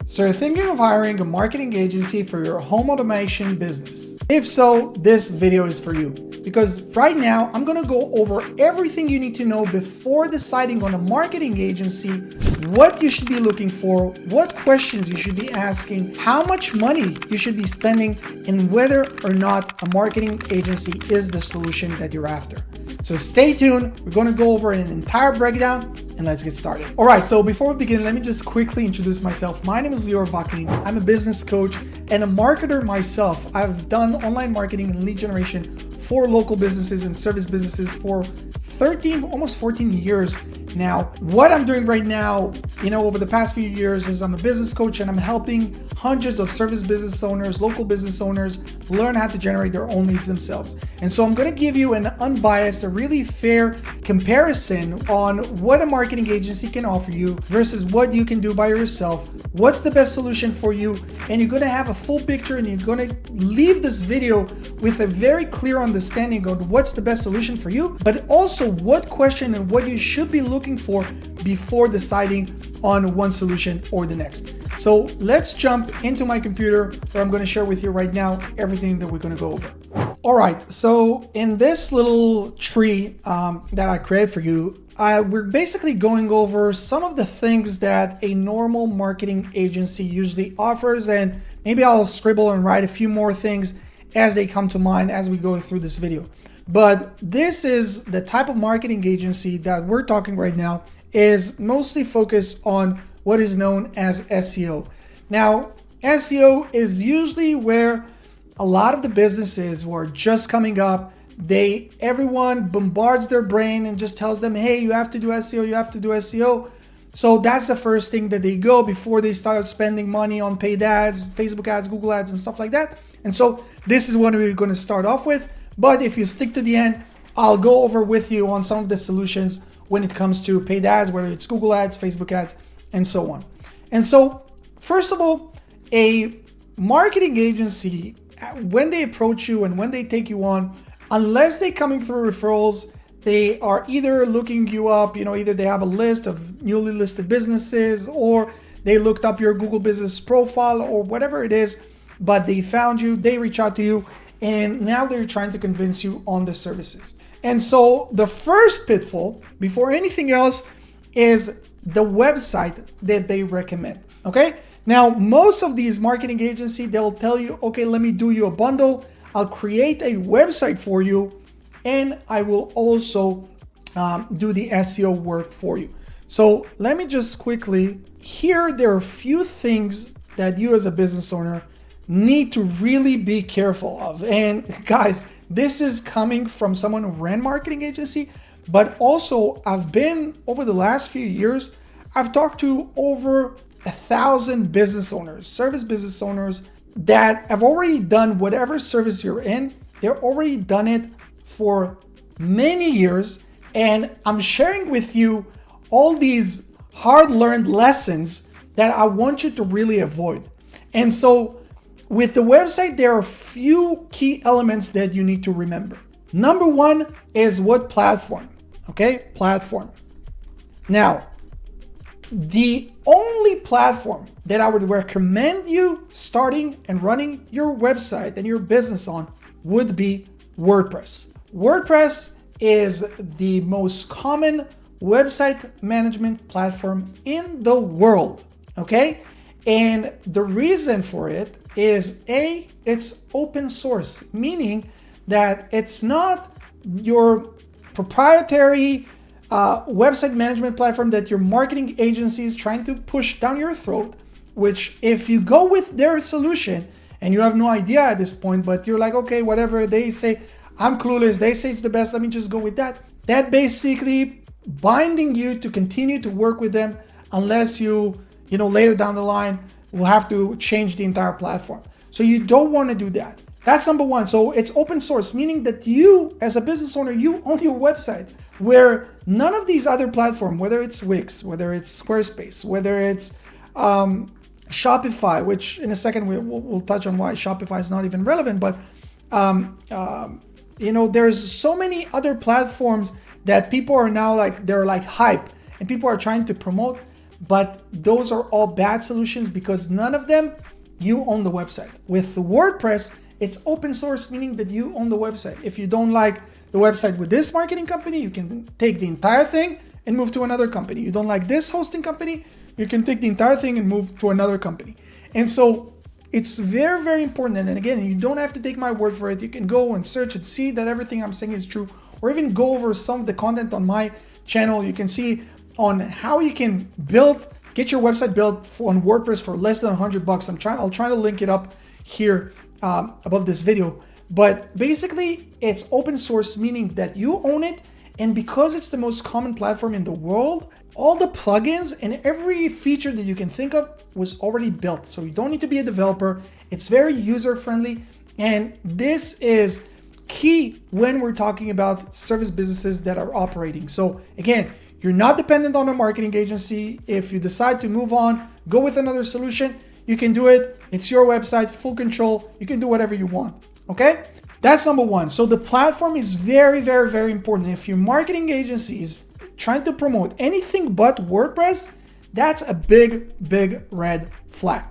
So you're thinking of hiring a marketing agency for your home automation business? If so, this video is for you. Because right now, I'm gonna go over everything you need to know before deciding on a marketing agency, what you should be looking for, what questions you should be asking, how much money you should be spending, and whether or not a marketing agency is the solution that you're after. So stay tuned, we're gonna go over an entire breakdown and let's get started. All right, so before we begin, let me just quickly introduce myself. My name is Lior Vakin. I'm a business coach and a marketer myself. I've done online marketing and lead generation for local businesses and service businesses for 13, almost 14 years now. What I'm doing right now, over the past few years is I'm a business coach and I'm helping hundreds of service business owners, local business owners learn how to generate their own leads themselves. And so I'm going to give you an unbiased, a really fair comparison on what a marketing agency can offer you versus what you can do by yourself. What's the best solution for you? And you're going to have a full picture and you're going to leave this video with a very clear understanding of what's the best solution for you, but also what question and what you should be looking for before deciding on one solution or the next. So let's jump into my computer where I'm going to share with you right now everything that we're going to go over. All right, so in this little tree that I created for you, we're basically going over some of the things that a normal marketing agency usually offers, and maybe I'll scribble and write a few more things as they come to mind as we go through this video. But this is the type of marketing agency that we're talking right now is mostly focused on what is known as SEO. Now, SEO is usually where a lot of the businesses who are just coming up, everyone bombards their brain and just tells them, hey, you have to do SEO, you have to do SEO. So that's the first thing that they go before they start spending money on paid ads, Facebook ads, Google ads, and stuff like that. And so this is what we're going to start off with. But if you stick to the end, I'll go over with you on some of the solutions when it comes to paid ads, whether it's Google ads, Facebook ads, and so on. And so, first of all, a marketing agency, when they approach you and when they take you on, unless they're coming through referrals, they are either looking you up, either they have a list of newly listed businesses or they looked up your Google business profile or whatever it is, but they found you, they reach out to you, and now they're trying to convince you on the services. And so the first pitfall, before anything else, is the website that they recommend, okay? Now, most of these marketing agencies, they'll tell you, okay, let me do you a bundle. I'll create a website for you, and I will also do the SEO work for you. So let me just quickly, here there are a few things that you as a business owner need to really be careful of. And guys, this is coming from someone who ran marketing agency, but also I've been, over the last few years, I've talked to over 1,000 business owners, service business owners that have already done whatever service you're in. They're already done it for many years. And I'm sharing with you all these hard-learned lessons that I want you to really avoid. And so with the website, there are a few key elements that you need to remember. Number one is what platform, okay? Platform. Now, the only platform that I would recommend you starting and running your website and your business on would be WordPress. WordPress is the most common website management platform in the world, okay? And the reason for it is it's open source, meaning that it's not your proprietary website management platform that your marketing agency is trying to push down your throat, which if you go with their solution and you have no idea at this point, but you're like, okay, whatever they say, I'm clueless, they say it's the best, let me just go with that. That basically binding you to continue to work with them unless you later down the line will have to change the entire platform. So you don't want to do that. That's number one. So it's open source, meaning that you as a business owner, you own your website, where none of these other platforms, whether it's Wix, whether it's Squarespace, whether it's Shopify, which in a second we'll touch on why Shopify is not even relevant, but there's so many other platforms that people are now they're hype and people are trying to promote. but those are all bad solutions because none of them, you own the website. With the WordPress, it's open source, meaning that you own the website. If you don't like the website with this marketing company, you can take the entire thing and move to another company. You don't like this hosting company, you can take the entire thing and move to another company. And so it's very, very important. And again, you don't have to take my word for it. You can go and search and see that everything I'm saying is true, or even go over some of the content on my channel. You can see on how you can get your website built on WordPress for less than $100. I'll try to link it up here above this video. But basically, it's open source, meaning that you own it. And because it's the most common platform in the world, all the plugins and every feature that you can think of was already built. So you don't need to be a developer. It's very user-friendly. And this is key when we're talking about service businesses that are operating. So again, you're not dependent on a marketing agency. If you decide to move on, go with another solution, you can do it. It's your website, full control. You can do whatever you want, okay? That's number one. So the platform is very, very, very important. If your marketing agency is trying to promote anything but WordPress, that's a big, big red flag.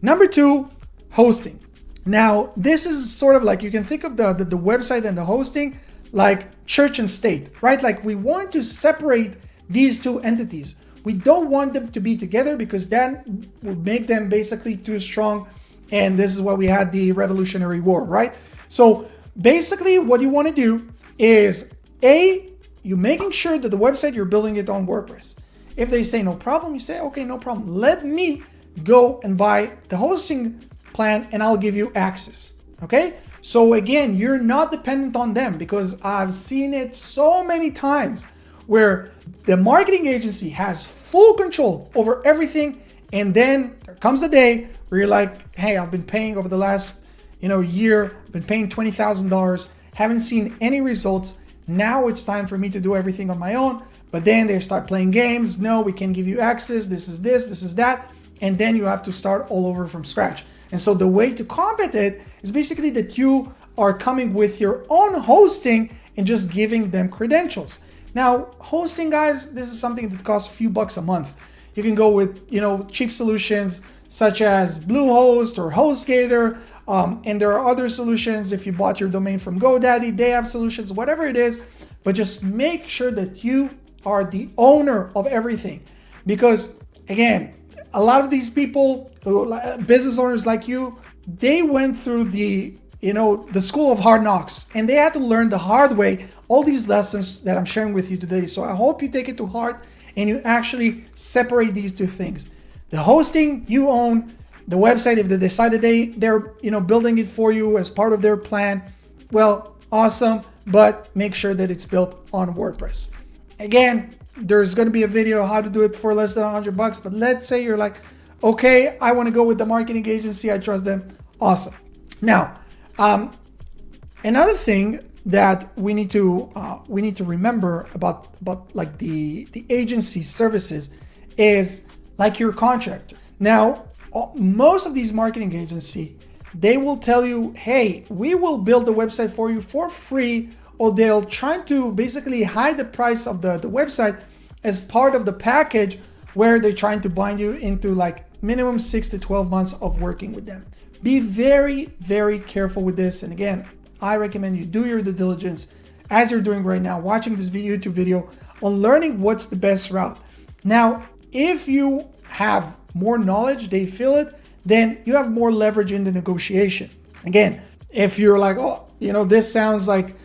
Number two, hosting. Now, this is sort of like, you can think of the website and the hosting like church and state, right? Like we want to separate these two entities. We don't want them to be together because that would make them basically too strong. And this is why we had the Revolutionary War, right? So basically what you want to do is you're making sure that the website, you're building it on WordPress. If they say no problem, you say, okay, no problem. Let me go and buy the hosting plan and I'll give you access, okay? So again, you're not dependent on them because I've seen it so many times where the marketing agency has full control over everything. And then there comes the day where you're like, hey, I've been paying over the last year, I've been paying $20,000, haven't seen any results. Now it's time for me to do everything on my own. But then they start playing games. No, we can give you access. This is this, this is that. And then you have to start all over from scratch. And so the way to combat it is basically that you are coming with your own hosting and just giving them credentials. Now, hosting, guys, this is something that costs a few bucks a month. You can go with, cheap solutions such as Bluehost or HostGator. And there are other solutions. If you bought your domain from GoDaddy, they have solutions, whatever it is. But just make sure that you are the owner of everything. Because again, a lot of these people, business owners like you, they went through the school of hard knocks and they had to learn the hard way all these lessons that I'm sharing with you today. So I hope you take it to heart and you actually separate these two things. The hosting you own, the website, if they decide that they're building it for you as part of their plan, well, awesome, but make sure that it's built on WordPress. Again, there's going to be a video how to do it for less than $100, but let's say you're like, okay, I want to go with the marketing agency, I trust them. Awesome. Now, another thing that we need to remember about like the agency services is like your contractor. Now, most of these marketing agencies, they will tell you, hey, we will build the website for you for free, or they'll try to basically hide the price of the website as part of the package where they're trying to bind you into like minimum 6 to 12 months of working with them. Be very, very careful with this. And again, I recommend you do your due diligence as you're doing right now, watching this YouTube video on learning what's the best route. Now, if you have more knowledge, they feel it, then you have more leverage in the negotiation. Again, if you're like, oh, this sounds like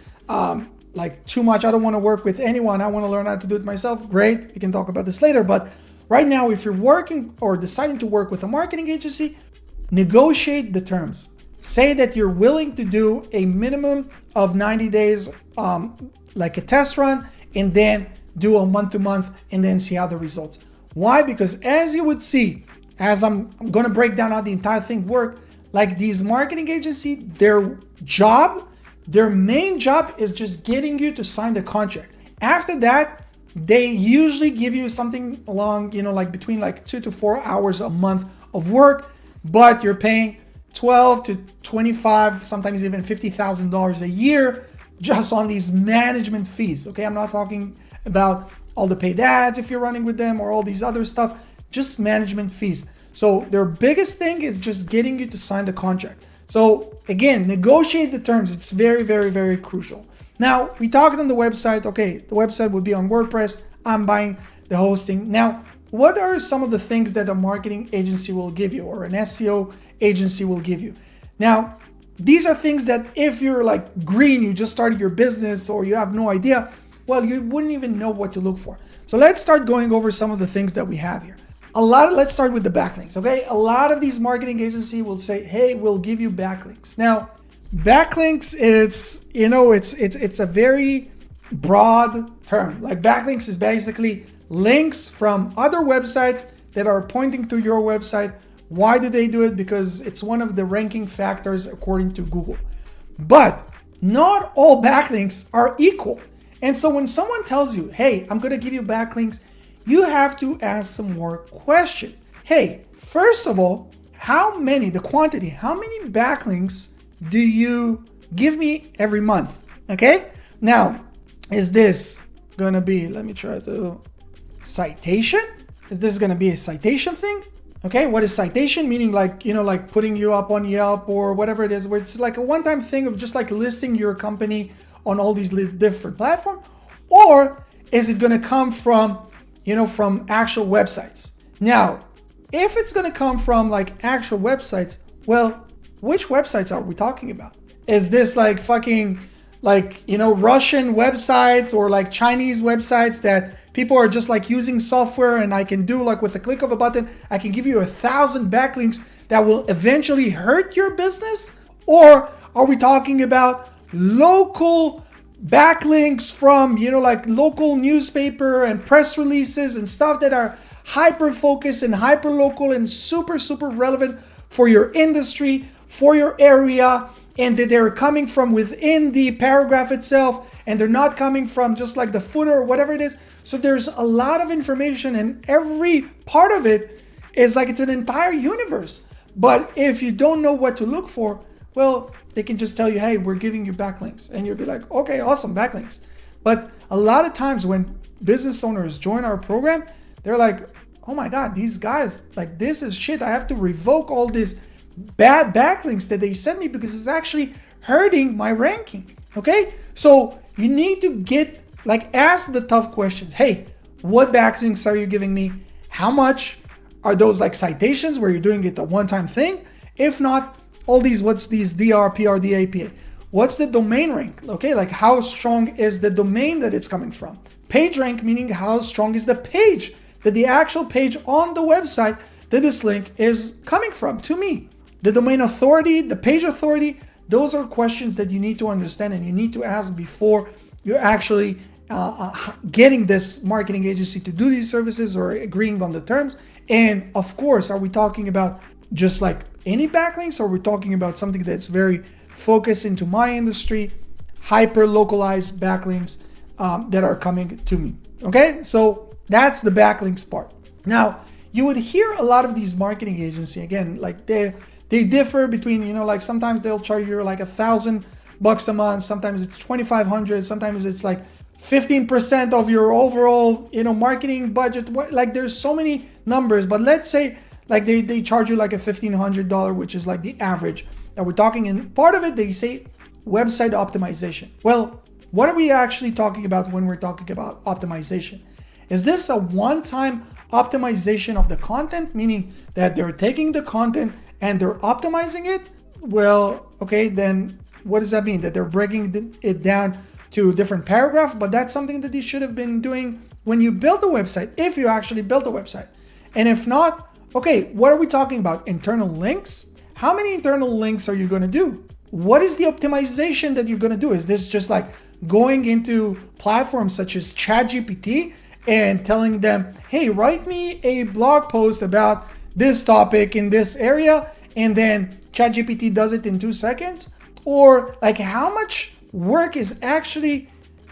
too much, I don't want to work with anyone, I want to learn how to do it myself, great, we can talk about this later. But right now, if you're working or deciding to work with a marketing agency, negotiate the terms. Say that you're willing to do a minimum of 90 days, like a test run, and then do a month-to-month and then see how the results. Why? Because as you would see, as I'm going to break down how the entire thing works, like these marketing agencies, their main job is just getting you to sign the contract. After that, they usually give you something along, like between like 2 to 4 hours a month of work, but you're paying $12 to $25, sometimes even $50,000 a year just on these management fees. Okay, I'm not talking about all the paid ads if you're running with them or all these other stuff. just management fees. So their biggest thing is just getting you to sign the contract. So again, negotiate the terms. It's very, very, very crucial. Now, we talked on the website. Okay, the website would be on WordPress. I'm buying the hosting. Now, what are some of the things that a marketing agency will give you or an SEO agency will give you? Now, these are things that if you're like green, you just started your business or you have no idea, well, you wouldn't even know what to look for. So let's start going over some of the things that we have here. Let's start with the backlinks, okay? A lot of these marketing agencies will say, hey, we'll give you backlinks. Now, backlinks, it's a very broad term. Like backlinks is basically links from other websites that are pointing to your website. Why do they do it? Because it's one of the ranking factors according to Google. But not all backlinks are equal. And so when someone tells you, hey, I'm going to give you backlinks, you have to ask some more questions. Hey, first of all, how many backlinks do you give me every month? Okay. Now, is this going to be, let me try to, citation? Is this going to be a citation thing? Okay. What is citation? Meaning like, like putting you up on Yelp or whatever it is, where it's like a one-time thing of just like listing your company on all these different platforms? Or is it going to come from actual websites? Now, if it's going to come from like actual websites, well, which websites are we talking about? Is this like fucking Russian websites or like Chinese websites that people are just like using software and I can do like with a click of a button, I can give you 1,000 backlinks that will eventually hurt your business? Or are we talking about local backlinks from, like local newspaper and press releases and stuff that are hyper focused and hyper local and super, super relevant for your industry, for your area, and that they're coming from within the paragraph itself and they're not coming from just like the footer or whatever it is. So there's a lot of information and every part of it is like it's an entire universe. But if you don't know what to look for, well, they can just tell you, hey, we're giving you backlinks. And you'll be like, okay, awesome, backlinks. But a lot of times when business owners join our program, they're like, oh my God, these guys, like this is shit. I have to revoke all these bad backlinks that they sent me because it's actually hurting my ranking. Okay? So you need to ask the tough questions. Hey, what backlinks are you giving me? How much? Are those like citations where you're doing it a one-time thing? If not, all these, what's these DR, PR, DAPA? What's the domain rank? Okay, like how strong is the domain that it's coming from? Page rank, meaning how strong is the page, that the actual page on the website that this link is coming from to me. The domain authority, the page authority, those are questions that you need to understand and you need to ask before you're actually getting this marketing agency to do these services or agreeing on the terms. And of course, are we talking about just like any backlinks, or we're talking about something that's very focused into my industry, hyper localized backlinks that are coming to me? Okay, so that's the backlinks part. Now, you would hear a lot of these marketing agencies, again, like they differ between, like sometimes they'll charge you like $1,000 a month, sometimes it's 2,500, sometimes it's like 15% of your overall, marketing budget. Like there's so many numbers, but let's say like they charge you like a $1,500, which is like the average that we're talking. And part of it, they say website optimization. Well, what are we actually talking about when we're talking about optimization? Is this a one-time optimization of the content, meaning that they're taking the content and they're optimizing it? Well, okay, then what does that mean? That they're breaking it down to a different paragraph? But that's something that you should have been doing when you build the website, if you actually built a website. And if not, okay, what are we talking about? Internal links? How many internal links are you going to do? What is the optimization that you're going to do? Is this just like going into platforms such as ChatGPT and telling them, hey, write me a blog post about this topic in this area, and then ChatGPT does it in 2 seconds? Or like how much work is actually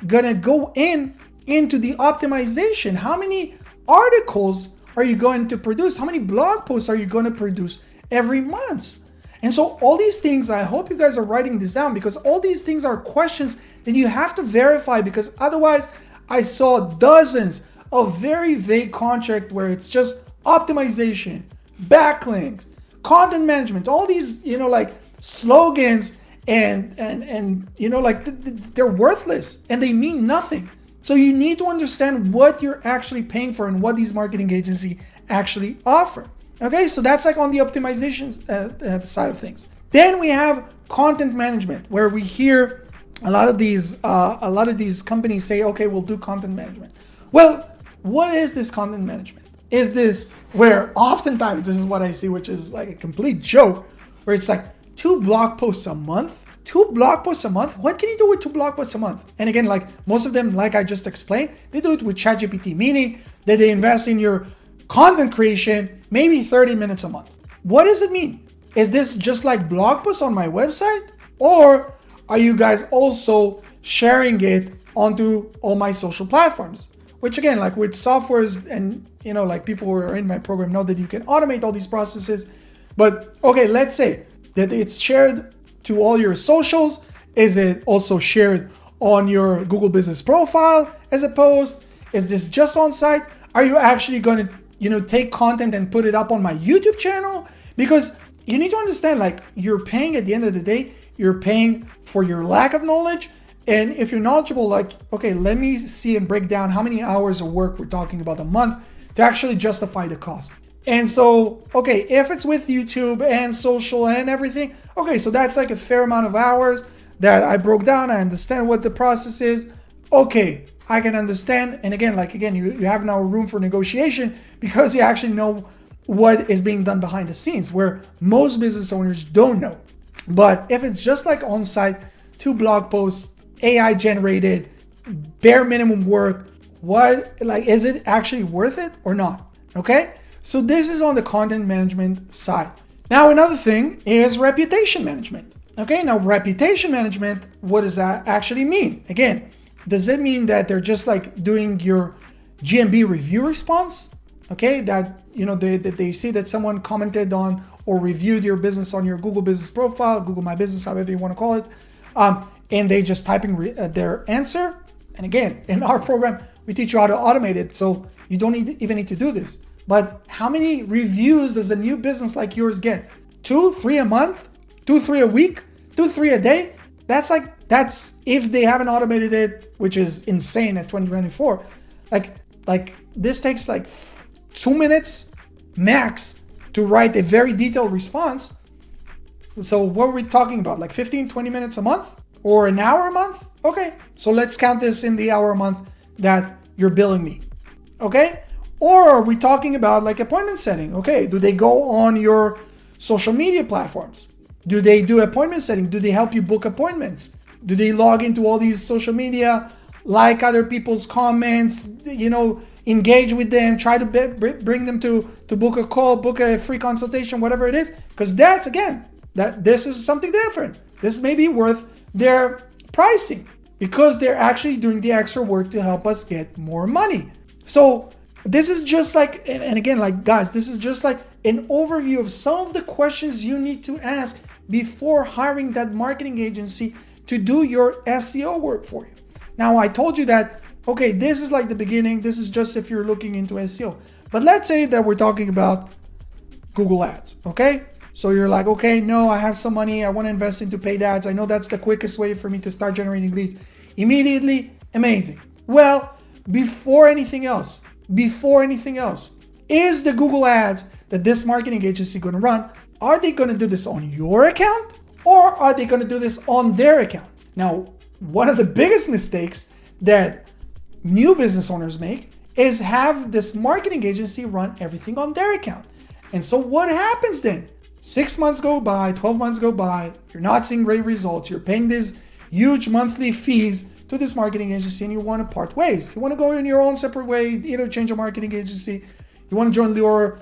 going to go into the optimization? How many articles are you going to produce? How many blog posts are you going to produce every month? And so all these things, I hope you guys are writing this down, because all these things are questions that you have to verify, because otherwise I saw dozens of very vague contracts where it's just optimization, backlinks, content management, all these, like slogans and like they're worthless and they mean nothing. So you need to understand what you're actually paying for and what these marketing agencies actually offer. Okay, so that's like on the optimization side of things. Then we have content management, where we hear a lot of these companies say, okay, we'll do content management. Well, what is this content management? Is this where oftentimes this is what I see, which is like a complete joke, where it's like 2 blog posts a month? 2 blog posts a month? What can you do with 2 blog posts a month? And again, like most of them, like I just explained, they do it with ChatGPT, meaning that they invest in your content creation, maybe 30 minutes a month. What does it mean? Is this just like blog posts on my website? Or are you guys also sharing it onto all my social platforms? Which again, like with softwares and, like people who are in my program know that you can automate all these processes. But okay, let's say that it's shared to all your socials. Is it also shared on your Google Business Profile as a post? Is this just on site? Are you actually going to, take content and put it up on my YouTube channel? Because you need to understand, like, you're paying at the end of the day, you're paying for your lack of knowledge. And if you're knowledgeable, like, okay, let me see and break down how many hours of work we're talking about a month to actually justify the cost. And so, okay, if it's with YouTube and social and everything, okay, so that's like a fair amount of hours that I broke down. I understand what the process is. Okay, I can understand. And again, you have now room for negotiation because you actually know what is being done behind the scenes, where most business owners don't know. But if it's just like on-site, 2 blog posts, AI generated, bare minimum work, is it actually worth it or not? Okay, so this is on the content management side. Now, another thing is reputation management. Okay, now reputation management, what does that actually mean? Again, does it mean that they're just like doing your GMB review response? Okay, that they see that someone commented on or reviewed your business on your Google Business Profile, Google My Business, however you want to call it, and they just typing their answer. And again, in our program, we teach you how to automate it, so you don't even need to do this. But how many reviews does a new business like yours get? 2, 3 a month? 2, 3 a week? 2, 3 a day? That's if they haven't automated it, which is insane at 2024. Like this takes like 2 minutes max to write a very detailed response. So what are we talking about? Like 15, 20 minutes a month or an hour a month? Okay, so let's count this in the hour a month that you're billing me. Okay? Or are we talking about like appointment setting? Okay, do they go on your social media platforms? Do they do appointment setting? Do they help you book appointments? Do they log into all these social media, like other people's comments, engage with them, try to bring them to book a call, book a free consultation, whatever it is? Because that's, again, this is something different. This may be worth their pricing because they're actually doing the extra work to help us get more money. So this is just like, and again, like guys, this is just like an overview of some of the questions you need to ask before hiring that marketing agency to do your SEO work for you. Now, I told you that, okay, this is like the beginning. This is just if you're looking into SEO. But let's say that we're talking about Google Ads, okay? So you're like, okay, no, I have some money. I want to invest into paid ads. I know that's the quickest way for me to start generating leads immediately. Amazing. Well, before anything else, is the Google Ads that this marketing agency going to run, are they going to do this on your account or are they going to do this on their account? Now, one of the biggest mistakes that new business owners make is have this marketing agency run everything on their account. And so what happens then? 6 months go by, 12 months go by, you're not seeing great results, you're paying these huge monthly fees to this marketing agency and you want to part ways. You want to go in your own separate way, either change a marketing agency, you want to join your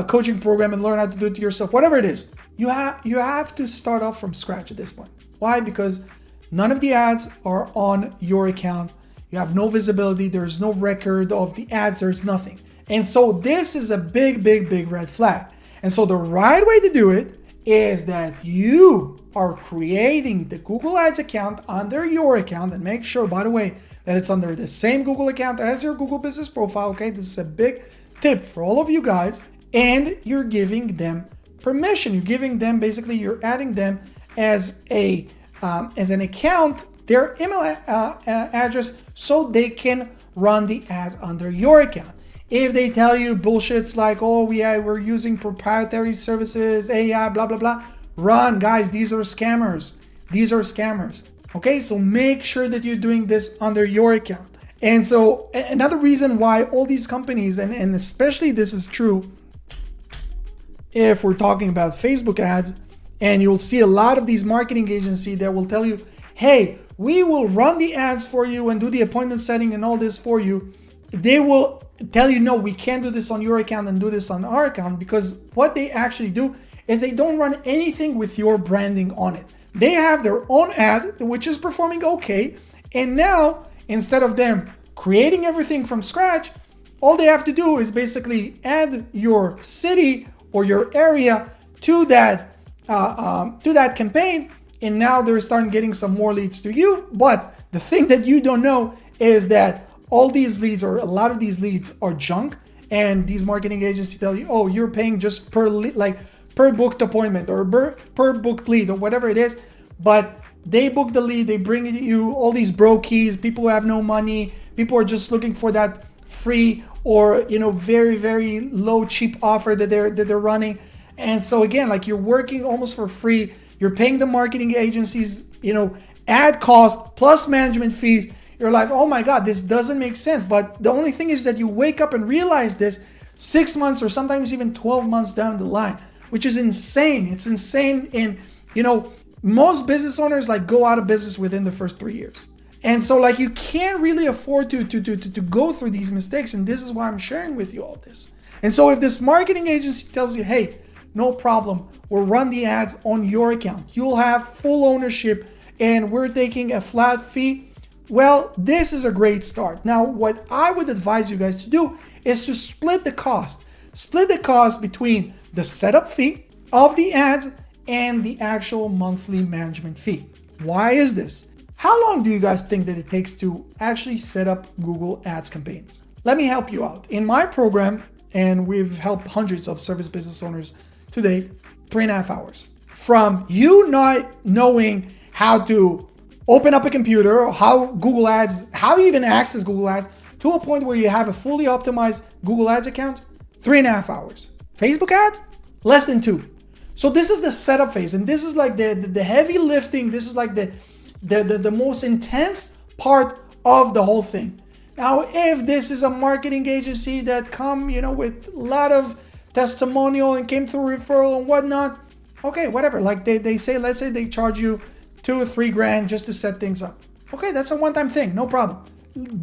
coaching program and learn how to do it yourself, whatever it is. You have to start off from scratch at this point. Why? Because none of the ads are on your account. You have no visibility. There's no record of the ads. There's nothing. And so this is a big, big, big red flag. And so the right way to do it is that you are creating the Google Ads account under your account, and make sure, by the way, that it's under the same Google account as your Google Business Profile. Okay, this is a big tip for all of you guys, and you're giving them permission. You're giving them, basically, you're adding them as an account, their email address, so they can run the ad under your account. If they tell you bullshits like, oh, we're using proprietary services, AI, blah, blah, blah, run, guys. These are scammers. These are scammers. Okay, so make sure that you're doing this under your account. And so another reason why all these companies, and especially this is true if we're talking about Facebook ads, and you'll see a lot of these marketing agencies that will tell you, hey, we will run the ads for you and do the appointment setting and all this for you. They will tell you, no, we can't do this on your account and do this on our account, because what they actually do is they don't run anything with your branding on it. They have their own ad, which is performing okay. And now, instead of them creating everything from scratch, all they have to do is basically add your city or your area to that campaign, and now they're starting getting some more leads to you. But the thing that you don't know is that all these leads, or a lot of these leads, are junk, and these marketing agencies tell you, oh, you're paying just per booked appointment or per booked lead or whatever it is. But they book the lead, they bring you all these brokies, people who have no money, people are just looking for that free or very, very low, cheap offer that they're running. And so again, like, you're working almost for free. You're paying the marketing agencies, ad cost plus management fees. You're like, oh my God, this doesn't make sense. But the only thing is that you wake up and realize this 6 months or sometimes even 12 months down the line, which is insane. It's insane. And, most business owners go out of business within the first 3 years. And so you can't really afford to go through these mistakes. And this is why I'm sharing with you all this. And so if this marketing agency tells you, hey, no problem, we'll run the ads on your account, you'll have full ownership, and we're taking a flat fee, well, this is a great start. Now, what I would advise you guys to do is to split the cost. Split the cost between the setup fee of the ads and the actual monthly management fee. Why is this? How long do you guys think that it takes to actually set up Google Ads campaigns? Let me help you out. In my program, and we've helped hundreds of service business owners today, 3.5 hours. From you not knowing how to open up a computer, or how Google Ads, how you even access Google Ads, to a point where you have a fully optimized Google Ads account, 3.5 hours. Facebook ads, less than 2. So this is the setup phase, and this is the heavy lifting. This is the most intense part of the whole thing. Now, if this is a marketing agency that come, with a lot of testimonial and came through referral and whatnot, okay, whatever. They say, let's say they charge you $2 or $3 grand just to set things up. Okay, that's a one-time thing, no problem.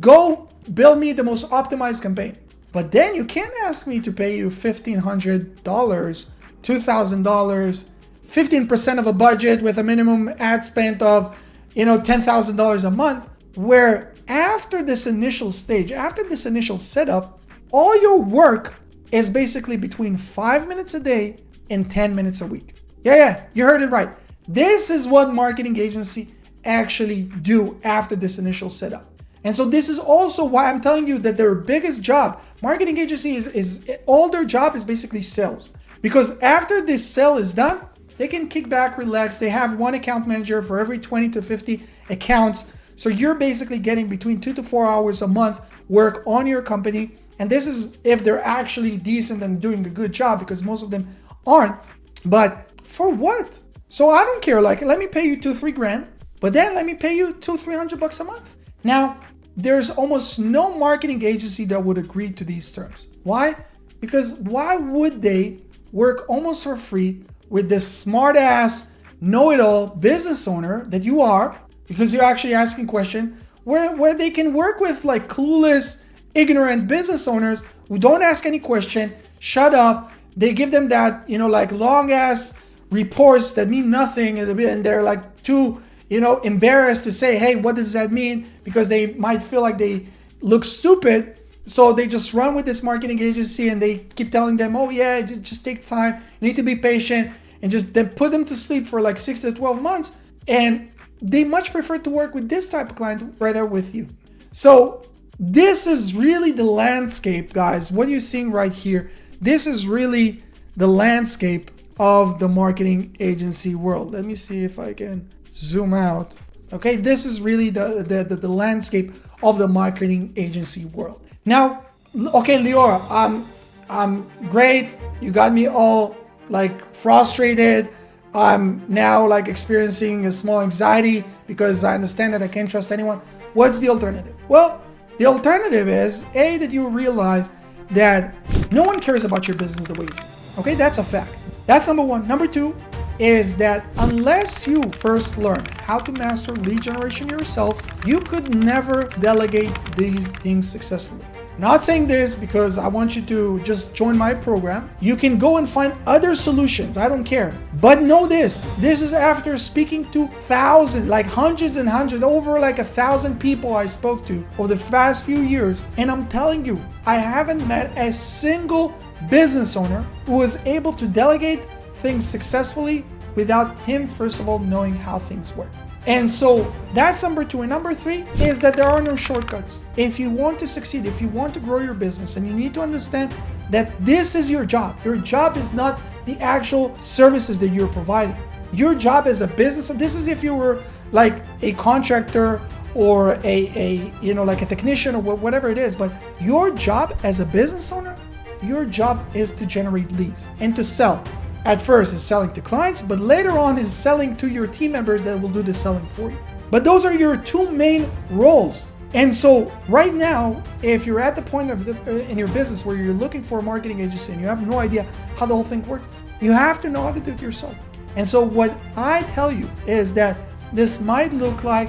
Go build me the most optimized campaign. But then you can't ask me to pay you $1,500, $2,000, 15% of a budget with a minimum ad spend of, $10,000 a month, where after this initial stage, after this initial setup, all your work is basically between 5 minutes a day and 10 minutes a week. Yeah, you heard it right. This is what marketing agency actually do after this initial setup. And so this is also why I'm telling you that their biggest job, marketing agency is all their job is basically sales. Because after this sale is done, they can kick back, relax. They have one account manager for every 20 to 50 accounts. So you're basically getting between 2 to 4 hours a month work on your company. And this is if they're actually decent and doing a good job, because most of them aren't. But for what? So I don't care. Let me pay you $2-3 grand, but then let me pay you $200-300 a month. Now, there's almost no marketing agency that would agree to these terms. Why? Because why would they work almost for free with this smart ass, know-it-all business owner that you are, because you're actually asking questions, where they can work with clueless, ignorant business owners who don't ask any question, shut up. They give them that, long ass reports that mean nothing, and they're too, embarrassed to say, hey, what does that mean? Because they might feel like they look stupid. So they just run with this marketing agency and they keep telling them, oh yeah, just take time. You need to be patient, and just then put them to sleep for 6 to 12 months. And they much prefer to work with this type of client rather with you. So This is really the landscape, guys. What you're seeing right here, this is really the landscape of the marketing agency world. Let me see if I can zoom out. Okay, this is really the landscape of the marketing agency world. Now, okay, Lior, I'm great. You got me all like frustrated. I'm now like experiencing a small anxiety because I understand that I can't trust anyone. What's the alternative? Well, the alternative is A, that you realize that no one cares about your business the way you do. Okay, that's a fact. That's number one. Number two is that unless you first learn how to master lead generation yourself, you could never delegate these things successfully. I'm not saying this because I want you to just join my program. You can go and find other solutions. I don't care. But know this. This is after speaking to thousands, like hundreds and hundreds, over like 1,000 people I spoke to over the past few years. And I'm telling you, I haven't met a single business owner who was able to delegate things successfully without him, first of all, knowing how things work. And so that's number two. And number three is that there are no shortcuts. If you want to succeed, if you want to grow your business, and you need to understand that this is your job. Your job is not the actual services that you're providing. Your job as a business, this is if you were like a contractor or a like a technician or whatever it is, but your job as a business owner, your job is to generate leads and to sell. At first is selling to clients, but later on is selling to your team members that will do the selling for you. But those are your two main roles. And so right now, if you're at the point of in your business where you're looking for a marketing agency and you have no idea how the whole thing works, you have to know how to do it yourself. And so what I tell you is that this might look like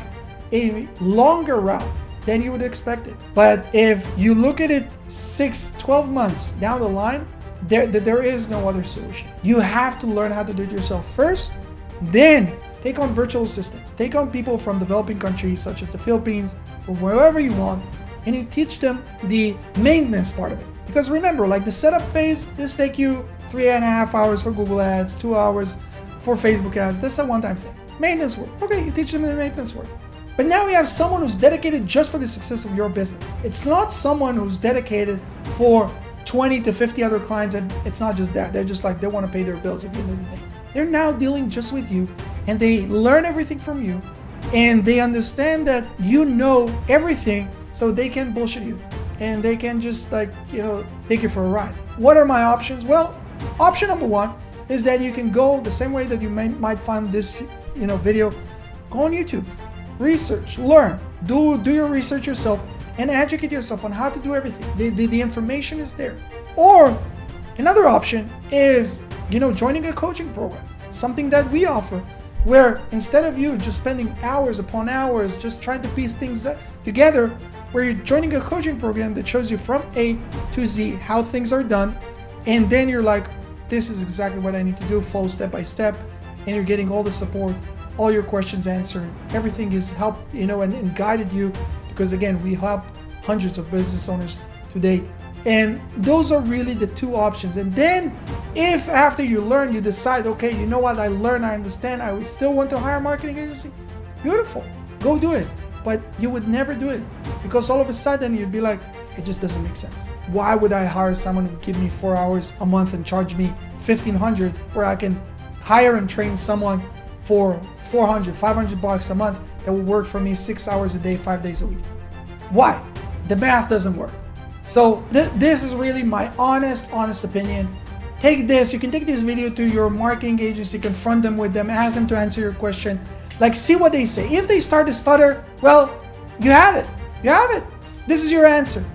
a longer route than you would expect it. But if you look at it 6-12 months down the line, there is no other solution. You have to learn how to do it yourself first, then take on virtual assistants. Take on people from developing countries such as the Philippines or wherever you want, and you teach them the maintenance part of it. Because remember, like the setup phase, this take you 3.5 hours for Google Ads, 2 hours for Facebook ads. That's a one-time thing. Maintenance work. Okay, you teach them the maintenance work. But now you have someone who's dedicated just for the success of your business. It's not someone who's dedicated for 20 to 50 other clients, and it's not just that. They're just like, they want to pay their bills at the end of the day. They're now dealing just with you, and they learn everything from you, and they understand that you know everything, so they can bullshit you, and they can just like, take you for a ride. What are my options? Well, option number one is that you can go the same way that you might find this, video. Go on YouTube, research, learn, do your research yourself, and educate yourself on how to do everything. The information is there. Or another option is, joining a coaching program, something that we offer, where instead of you just spending hours upon hours just trying to piece things together, where you're joining a coaching program that shows you from A to Z how things are done, and then you're like, this is exactly what I need to do, follow step by step, and you're getting all the support, all your questions answered, everything is helped, and guided you. Because again, we help hundreds of business owners to date. And those are really the two options. And then if after you learn, you decide, okay, you know what, I learned, I understand, I still want to hire a marketing agency, beautiful, go do it. But you would never do it because all of a sudden you'd be like, it just doesn't make sense. Why would I hire someone who would give me 4 hours a month and charge me $1,500 where I can hire and train someone for $400, $500 a month that will work for me 6 hours a day, 5 days a week? Why? The math doesn't work. So this is really my honest opinion. Take this, you can take this video to your marketing agency, confront them with them, ask them to answer your question. Like, see what they say. If they start to stutter, well, you have it. You have it. This is your answer.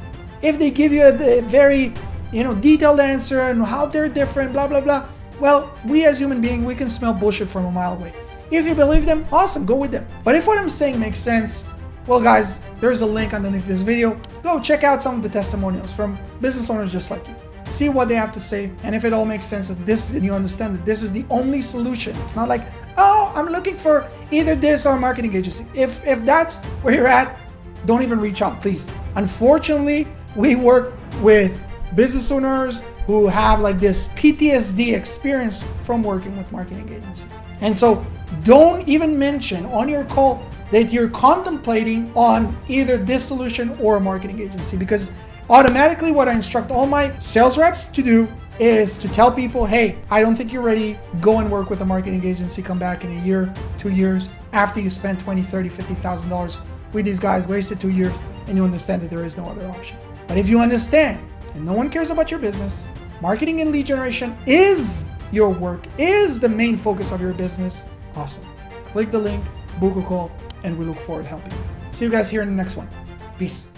If they give you a very, detailed answer and how they're different, blah, blah, blah, well, we as human beings, we can smell bullshit from a mile away. If you believe them, awesome, go with them. But if what I'm saying makes sense, well, guys, there's a link underneath this video. Go check out some of the testimonials from business owners just like you. See what they have to say, and if it all makes sense, and you understand that this is the only solution. It's not like, oh, I'm looking for either this or a marketing agency. If that's where you're at, don't even reach out, please. Unfortunately, we work with business owners who have like this PTSD experience from working with marketing agencies. And so don't even mention on your call that you're contemplating on either this solution or a marketing agency, because automatically what I instruct all my sales reps to do is to tell people, hey, I don't think you're ready. Go and work with a marketing agency. Come back in a year, 2 years, after you spend $20,000, $30,000, $50,000 with these guys, wasted 2 years, and you understand that there is no other option. But if you understand, and no one cares about your business, marketing and lead generation is your work, is the main focus of your business, awesome. Click the link, book a call, and we look forward to helping you. See you guys here in the next one. Peace.